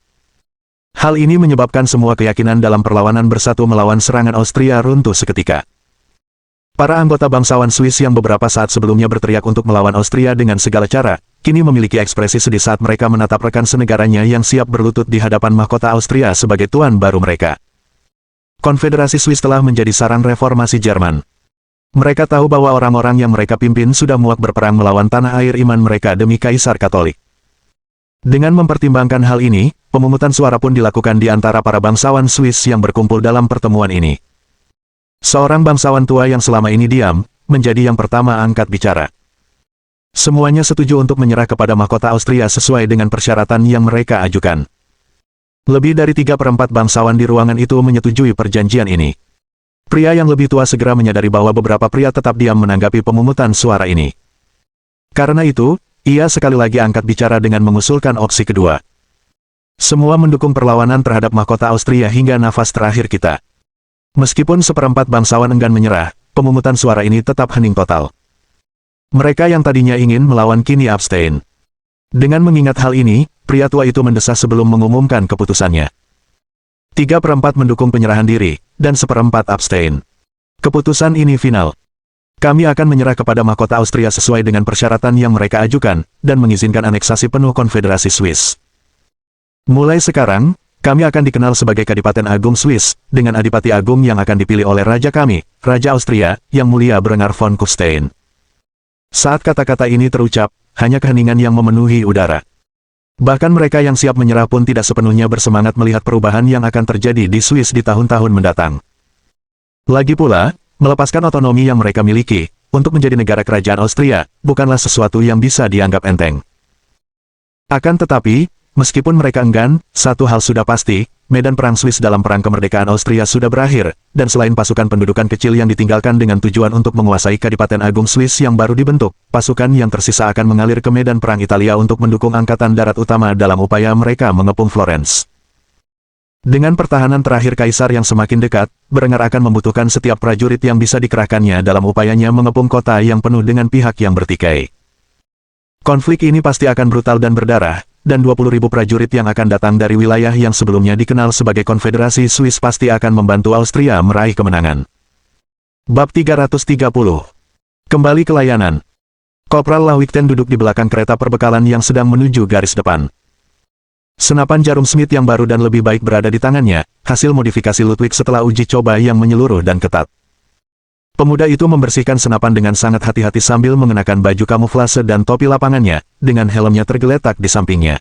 Speaker 1: Hal ini menyebabkan semua keyakinan dalam perlawanan bersatu melawan serangan Austria runtuh seketika. Para anggota bangsawan Swiss yang beberapa saat sebelumnya berteriak untuk melawan Austria dengan segala cara, kini memiliki ekspresi sedih saat mereka menatap rekan senegaranya yang siap berlutut di hadapan mahkota Austria sebagai tuan baru mereka. Konfederasi Swiss telah menjadi saran reformasi Jerman. Mereka tahu bahwa orang-orang yang mereka pimpin sudah muak berperang melawan tanah air iman mereka demi Kaisar Katolik. Dengan mempertimbangkan hal ini, pemungutan suara pun dilakukan di antara para bangsawan Swiss yang berkumpul dalam pertemuan ini. Seorang bangsawan tua yang selama ini diam, menjadi yang pertama angkat bicara. Semuanya setuju untuk menyerah kepada mahkota Austria sesuai dengan persyaratan yang mereka ajukan. Lebih dari 3/4 bangsawan di ruangan itu menyetujui perjanjian ini. Pria yang lebih tua segera menyadari bahwa beberapa pria tetap diam menanggapi pemungutan suara ini. Karena itu, ia sekali lagi angkat bicara dengan mengusulkan opsi kedua. Semua mendukung perlawanan terhadap mahkota Austria hingga nafas terakhir kita. Meskipun 1/4 bangsawan enggan menyerah, pemungutan suara ini tetap hening total. Mereka yang tadinya ingin melawan kini abstain. Dengan mengingat hal ini, pria tua itu mendesah sebelum mengumumkan keputusannya. 3/4 mendukung penyerahan diri, dan 1/4 abstain. Keputusan ini final. Kami akan menyerah kepada mahkota Austria sesuai dengan persyaratan yang mereka ajukan, dan mengizinkan aneksasi penuh Konfederasi Swiss. Mulai sekarang, kami akan dikenal sebagai Kadipaten Agung Swiss, dengan Adipati Agung yang akan dipilih oleh Raja kami, Raja Austria, Yang Mulia Berengar von Kufstein. Saat kata-kata ini terucap, hanya keheningan yang memenuhi udara. Bahkan mereka yang siap menyerah pun tidak sepenuhnya bersemangat melihat perubahan yang akan terjadi di Swiss di tahun-tahun mendatang. Lagi pula, melepaskan otonomi yang mereka miliki, untuk menjadi negara kerajaan Austria, bukanlah sesuatu yang bisa dianggap enteng. Akan tetapi, meskipun mereka enggan, satu hal sudah pasti, medan perang Swiss dalam perang kemerdekaan Austria sudah berakhir, dan selain pasukan pendudukan kecil yang ditinggalkan dengan tujuan untuk menguasai Kadipaten Agung Swiss yang baru dibentuk, pasukan yang tersisa akan mengalir ke medan perang Italia untuk mendukung Angkatan Darat Utama dalam upaya mereka mengepung Florence. Dengan pertahanan terakhir Kaisar yang semakin dekat, Berengar akan membutuhkan setiap prajurit yang bisa dikerahkannya dalam upayanya mengepung kota yang penuh dengan pihak yang bertikai. Konflik ini pasti akan brutal dan berdarah, dan 20.000 prajurit yang akan datang dari wilayah yang sebelumnya dikenal sebagai Konfederasi Swiss pasti akan membantu Austria meraih kemenangan. Bab 330. Kembali ke layanan. Kopral Lahwikten duduk di belakang kereta perbekalan yang sedang menuju garis depan. Senapan jarum Smith yang baru dan lebih baik berada di tangannya, hasil modifikasi Ludwig setelah uji coba yang menyeluruh dan ketat. Pemuda itu membersihkan senapan dengan sangat hati-hati sambil mengenakan baju kamuflase dan topi lapangannya, dengan helmnya tergeletak di sampingnya.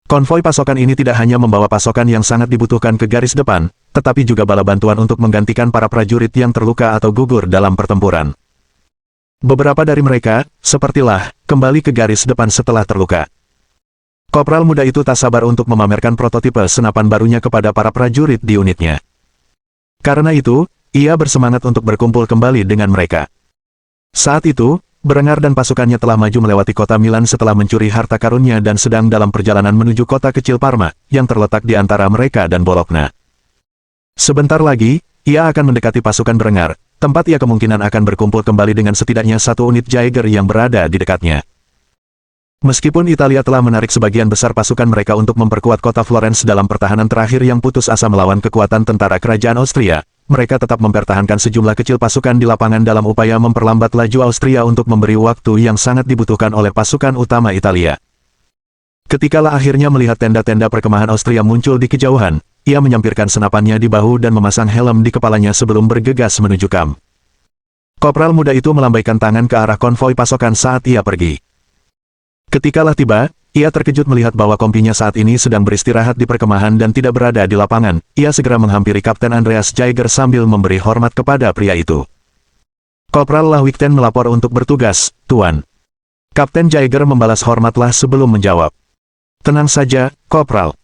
Speaker 1: Konvoi pasokan ini tidak hanya membawa pasokan yang sangat dibutuhkan ke garis depan, tetapi juga bala bantuan untuk menggantikan para prajurit yang terluka atau gugur dalam pertempuran. Beberapa dari mereka, sepertilah, kembali ke garis depan setelah terluka. Kopral muda itu tak sabar untuk memamerkan prototipe senapan barunya kepada para prajurit di unitnya. Karena itu, ia bersemangat untuk berkumpul kembali dengan mereka. Saat itu, Berengar dan pasukannya telah maju melewati kota Milan setelah mencuri harta karunnya dan sedang dalam perjalanan menuju kota kecil Parma, yang terletak di antara mereka dan Bologna. Sebentar lagi, ia akan mendekati pasukan Berengar, tempat ia kemungkinan akan berkumpul kembali dengan setidaknya satu unit Jaeger yang berada di dekatnya. Meskipun Italia telah menarik sebagian besar pasukan mereka untuk memperkuat kota Florence dalam pertahanan terakhir yang putus asa melawan kekuatan tentara kerajaan Austria, mereka tetap mempertahankan sejumlah kecil pasukan di lapangan dalam upaya memperlambat laju Austria untuk memberi waktu yang sangat dibutuhkan oleh pasukan utama Italia. Ketikalah akhirnya melihat tenda-tenda perkemahan Austria muncul di kejauhan, ia menyampirkan senapannya di bahu dan memasang helm di kepalanya sebelum bergegas menuju kamp. Kopral muda itu melambaikan tangan ke arah konvoi pasokan saat ia pergi. Ketikalah tiba, ia terkejut melihat bahwa kompinya saat ini sedang beristirahat di perkemahan dan tidak berada di lapangan. Ia segera menghampiri Kapten Andreas Jaeger sambil memberi hormat kepada pria itu. Kopral Lahwikten melapor untuk bertugas, Tuan. Kapten Jaeger membalas hormatlah sebelum menjawab. Tenang saja, Kopral.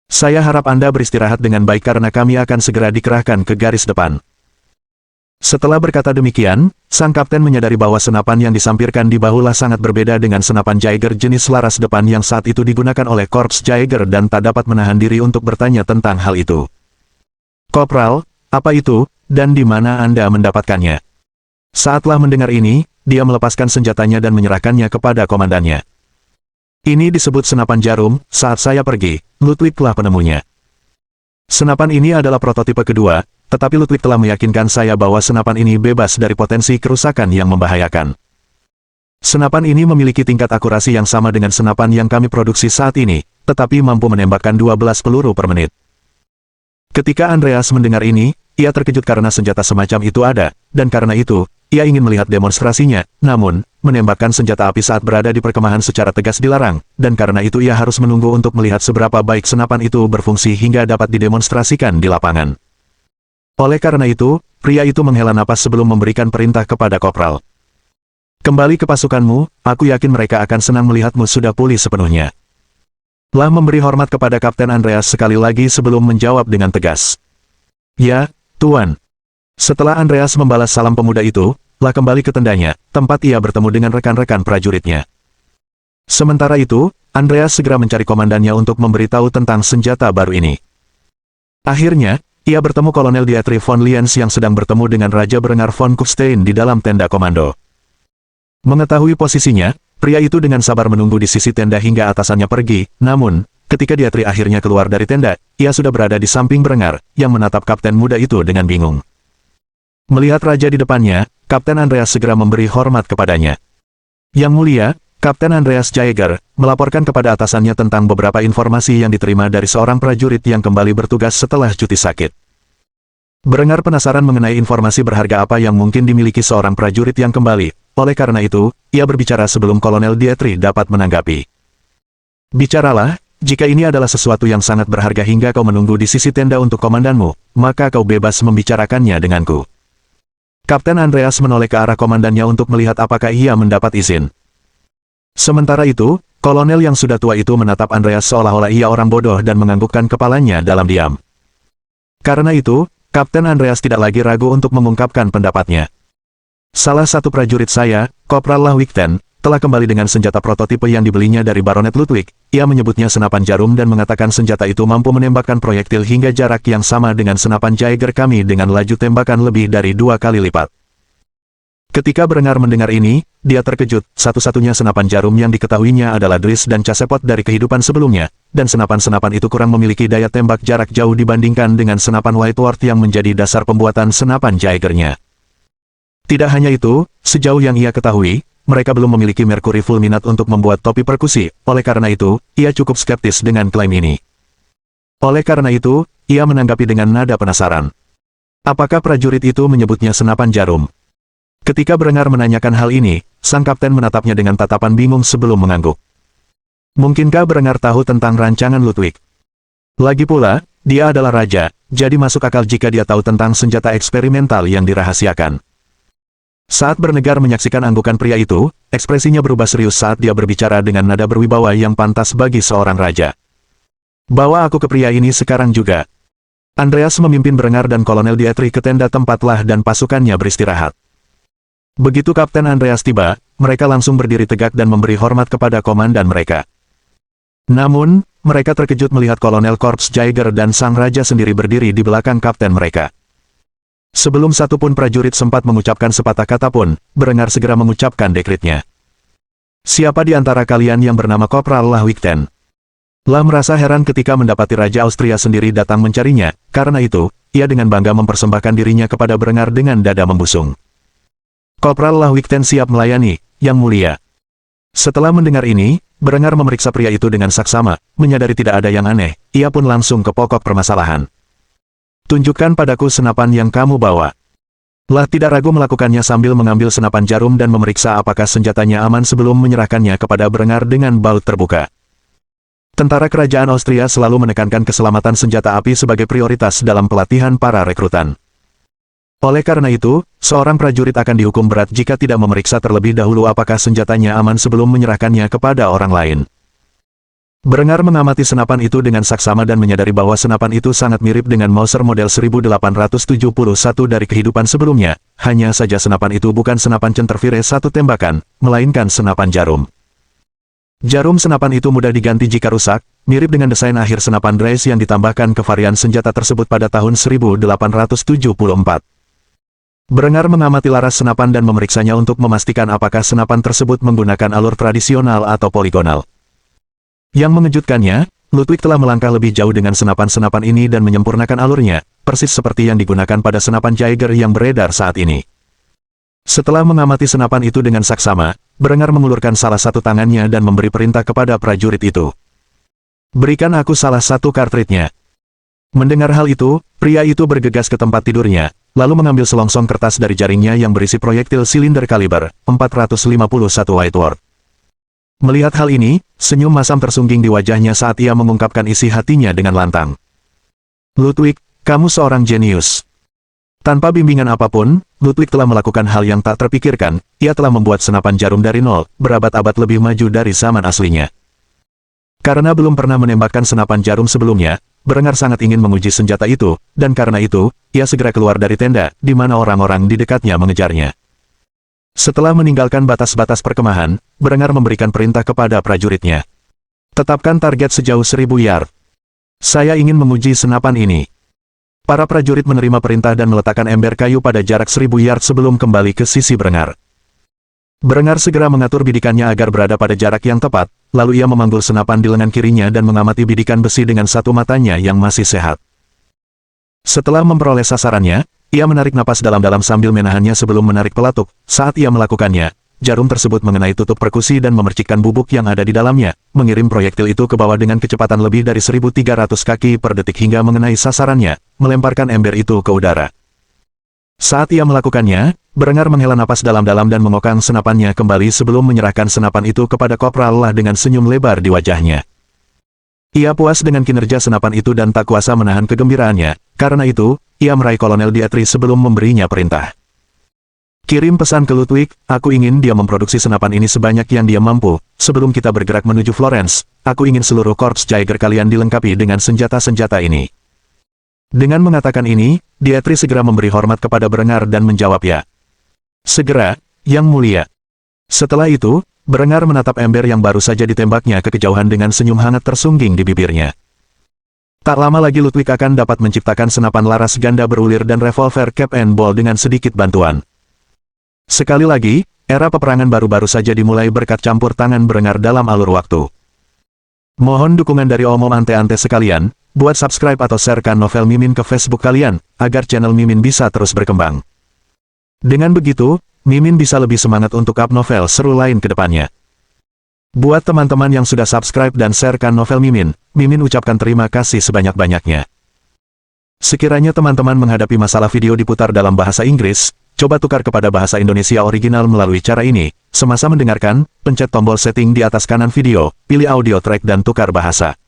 Speaker 1: Saya harap Anda beristirahat dengan baik karena kami akan segera dikerahkan ke garis depan. Setelah berkata demikian, sang kapten menyadari bahwa senapan yang disampirkan di bahulah sangat berbeda dengan senapan Jaeger jenis laras depan yang saat itu digunakan oleh Korps Jaeger dan tak dapat menahan diri untuk bertanya tentang hal itu. Kopral, apa itu, dan di mana Anda mendapatkannya? Saatlah mendengar ini, dia melepaskan senjatanya dan menyerahkannya kepada komandannya. Ini disebut senapan jarum, saat saya pergi, Ludwig telah penemunya. Senapan ini adalah prototipe kedua, tetapi Ludwig telah meyakinkan saya bahwa senapan ini bebas dari potensi kerusakan yang membahayakan. Senapan ini memiliki tingkat akurasi yang sama dengan senapan yang kami produksi saat ini, tetapi mampu menembakkan 12 peluru per menit. Ketika Andreas mendengar ini, ia terkejut karena senjata semacam itu ada, dan karena itu, ia ingin melihat demonstrasinya, namun, menembakkan senjata api saat berada di perkemahan secara tegas dilarang, dan karena itu ia harus menunggu untuk melihat seberapa baik senapan itu berfungsi hingga dapat didemonstrasikan di lapangan. Oleh karena itu, pria itu menghela napas sebelum memberikan perintah kepada Kopral. Kembali ke pasukanmu, aku yakin mereka akan senang melihatmu sudah pulih sepenuhnya. Lah memberi hormat kepada Kapten Andreas sekali lagi sebelum menjawab dengan tegas. Ya, Tuan. Setelah Andreas membalas salam pemuda itu, Lah kembali ke tendanya, tempat ia bertemu dengan rekan-rekan prajuritnya. Sementara itu, Andreas segera mencari komandannya untuk memberitahu tentang senjata baru ini. Akhirnya, ia bertemu Kolonel Dietrich von Lienz yang sedang bertemu dengan Raja Berengar von Kufstein di dalam tenda komando. Mengetahui posisinya, pria itu dengan sabar menunggu di sisi tenda hingga atasannya pergi, namun, ketika Dietrich akhirnya keluar dari tenda, ia sudah berada di samping Berengar, yang menatap kapten muda itu dengan bingung. Melihat raja di depannya, Kapten Andreas segera memberi hormat kepadanya. Yang mulia, Kapten Andreas Jaeger, melaporkan kepada atasannya tentang beberapa informasi yang diterima dari seorang prajurit yang kembali bertugas setelah cuti sakit. Berengar penasaran mengenai informasi berharga apa yang mungkin dimiliki seorang prajurit yang kembali, oleh karena itu, ia berbicara sebelum Kolonel Dietrich dapat menanggapi. Bicaralah, jika ini adalah sesuatu yang sangat berharga hingga kau menunggu di sisi tenda untuk komandanmu, maka kau bebas membicarakannya denganku. Kapten Andreas menoleh ke arah komandannya untuk melihat apakah ia mendapat izin. Sementara itu, kolonel yang sudah tua itu menatap Andreas seolah-olah ia orang bodoh dan menganggukkan kepalanya dalam diam. Karena itu, Kapten Andreas tidak lagi ragu untuk mengungkapkan pendapatnya. Salah satu prajurit saya, Kopral Lahwikten, telah kembali dengan senjata prototipe yang dibelinya dari Baronet Ludwig. Ia menyebutnya senapan jarum dan mengatakan senjata itu mampu menembakkan proyektil hingga jarak yang sama dengan senapan Jaeger kami dengan laju tembakan lebih dari 2 kali lipat. Ketika Berengar mendengar ini, dia terkejut. Satu-satunya senapan jarum yang diketahuinya adalah Dries dan Casepot dari kehidupan sebelumnya, dan senapan-senapan itu kurang memiliki daya tembak jarak jauh dibandingkan dengan senapan Whitworth yang menjadi dasar pembuatan senapan Jaegernya. Tidak hanya itu, sejauh yang ia ketahui, mereka belum memiliki merkuri fulminat untuk membuat topi perkusi, oleh karena itu, ia cukup skeptis dengan klaim ini. Oleh karena itu, ia menanggapi dengan nada penasaran. Apakah prajurit itu menyebutnya senapan jarum? Ketika Berengar menanyakan hal ini, sang kapten menatapnya dengan tatapan bingung sebelum mengangguk. Mungkinkah Berengar tahu tentang rancangan Ludwig? Lagi pula, dia adalah raja, jadi masuk akal jika dia tahu tentang senjata eksperimental yang dirahasiakan. Saat bernegar menyaksikan anggukan pria itu, ekspresinya berubah serius saat dia berbicara dengan nada berwibawa yang pantas bagi seorang raja. Bawa aku ke pria ini sekarang juga. Andreas memimpin Berengar dan Kolonel Dietrich ke tenda tempatlah dan pasukannya beristirahat. Begitu Kapten Andreas tiba, mereka langsung berdiri tegak dan memberi hormat kepada komandan mereka. Namun, mereka terkejut melihat Kolonel Korps Jaeger dan sang raja sendiri berdiri di belakang kapten mereka. Sebelum satu pun prajurit sempat mengucapkan sepatah kata pun, Berengar segera mengucapkan dekretnya. Siapa di antara kalian yang bernama Kopral Lahwikten? Lah merasa heran ketika mendapati Raja Austria sendiri datang mencarinya, karena itu, ia dengan bangga mempersembahkan dirinya kepada Berengar dengan dada membusung. Kopral Lahwikten siap melayani, Yang Mulia. Setelah mendengar ini, Berengar memeriksa pria itu dengan saksama, menyadari tidak ada yang aneh, ia pun langsung ke pokok permasalahan. Tunjukkan padaku senapan yang kamu bawa. Lah tidak ragu melakukannya sambil mengambil senapan jarum dan memeriksa apakah senjatanya aman sebelum menyerahkannya kepada Berengar dengan baut terbuka. Tentara kerajaan Austria selalu menekankan keselamatan senjata api sebagai prioritas dalam pelatihan para rekrutan. Oleh karena itu, seorang prajurit akan dihukum berat jika tidak memeriksa terlebih dahulu apakah senjatanya aman sebelum menyerahkannya kepada orang lain. Berengar mengamati senapan itu dengan saksama dan menyadari bahwa senapan itu sangat mirip dengan Mauser model 1871 dari kehidupan sebelumnya, hanya saja senapan itu bukan senapan centerfire satu tembakan, melainkan senapan jarum. Jarum senapan itu mudah diganti jika rusak, mirip dengan desain akhir senapan Dreis yang ditambahkan ke varian senjata tersebut pada tahun 1874. Berengar mengamati laras senapan dan memeriksanya untuk memastikan apakah senapan tersebut menggunakan alur tradisional atau poligonal. Yang mengejutkannya, Ludwig telah melangkah lebih jauh dengan senapan-senapan ini dan menyempurnakan alurnya, persis seperti yang digunakan pada senapan Jaeger yang beredar saat ini. Setelah mengamati senapan itu dengan saksama, Berengar mengulurkan salah satu tangannya dan memberi perintah kepada prajurit itu. Berikan aku salah satu kartridnya. Mendengar hal itu, pria itu bergegas ke tempat tidurnya, lalu mengambil selongsong kertas dari jaringnya yang berisi proyektil silinder kaliber 451 Whiteworth. Melihat hal ini, senyum masam tersungging di wajahnya saat ia mengungkapkan isi hatinya dengan lantang. Ludwig, kamu seorang jenius. Tanpa bimbingan apapun, Ludwig telah melakukan hal yang tak terpikirkan, ia telah membuat senapan jarum dari nol, berabad-abad lebih maju dari zaman aslinya. Karena belum pernah menembakkan senapan jarum sebelumnya, Berengar sangat ingin menguji senjata itu, dan karena itu, ia segera keluar dari tenda, di mana orang-orang di dekatnya mengejarnya. Setelah meninggalkan batas-batas perkemahan, Berengar memberikan perintah kepada prajuritnya. Tetapkan target sejauh 1000 yard. Saya ingin menguji senapan ini. Para prajurit menerima perintah dan meletakkan ember kayu pada jarak 1000 yard sebelum kembali ke sisi Berengar. Berengar segera mengatur bidikannya agar berada pada jarak yang tepat, lalu ia memanggul senapan di lengan kirinya dan mengamati bidikan besi dengan satu matanya yang masih sehat. Setelah memperoleh sasarannya, ia menarik napas dalam-dalam sambil menahannya sebelum menarik pelatuk. Saat ia melakukannya, jarum tersebut mengenai tutup perkusi dan memercikkan bubuk yang ada di dalamnya, mengirim proyektil itu ke bawah dengan kecepatan lebih dari 1300 kaki per detik hingga mengenai sasarannya, melemparkan ember itu ke udara. Saat ia melakukannya, Berengar menghela napas dalam-dalam dan mengokang senapannya kembali sebelum menyerahkan senapan itu kepada Kopral Lah dengan senyum lebar di wajahnya. Ia puas dengan kinerja senapan itu dan tak kuasa menahan kegembiraannya, karena itu, ia meraih Kolonel Dietrich sebelum memberinya perintah. Kirim pesan ke Ludwig, aku ingin dia memproduksi senapan ini sebanyak yang dia mampu. Sebelum kita bergerak menuju Florence, aku ingin seluruh korps Jaeger kalian dilengkapi dengan senjata-senjata ini. Dengan mengatakan ini, Dietrich segera memberi hormat kepada Berengar dan menjawab ya. Segera, Yang Mulia. Setelah itu, Berengar menatap ember yang baru saja ditembaknya ke kejauhan dengan senyum hangat tersungging di bibirnya. Tak lama lagi Ludwig akan dapat menciptakan senapan laras ganda berulir dan revolver cap and ball dengan sedikit bantuan. Sekali lagi, era peperangan baru-baru saja dimulai berkat campur tangan Berengar dalam alur waktu. Mohon dukungan dari omom ante-ante sekalian, buat subscribe atau sharekan novel Mimin ke Facebook kalian, agar channel Mimin bisa terus berkembang. Dengan begitu, Mimin bisa lebih semangat untuk up novel seru lain ke depannya. Buat teman-teman yang sudah subscribe dan sharekan novel Mimin, Mimin ucapkan terima kasih sebanyak-banyaknya. Sekiranya teman-teman menghadapi masalah video diputar dalam bahasa Inggris, coba tukar kepada bahasa Indonesia original melalui cara ini. Semasa mendengarkan, pencet tombol setting di atas kanan video, pilih audio track dan tukar bahasa.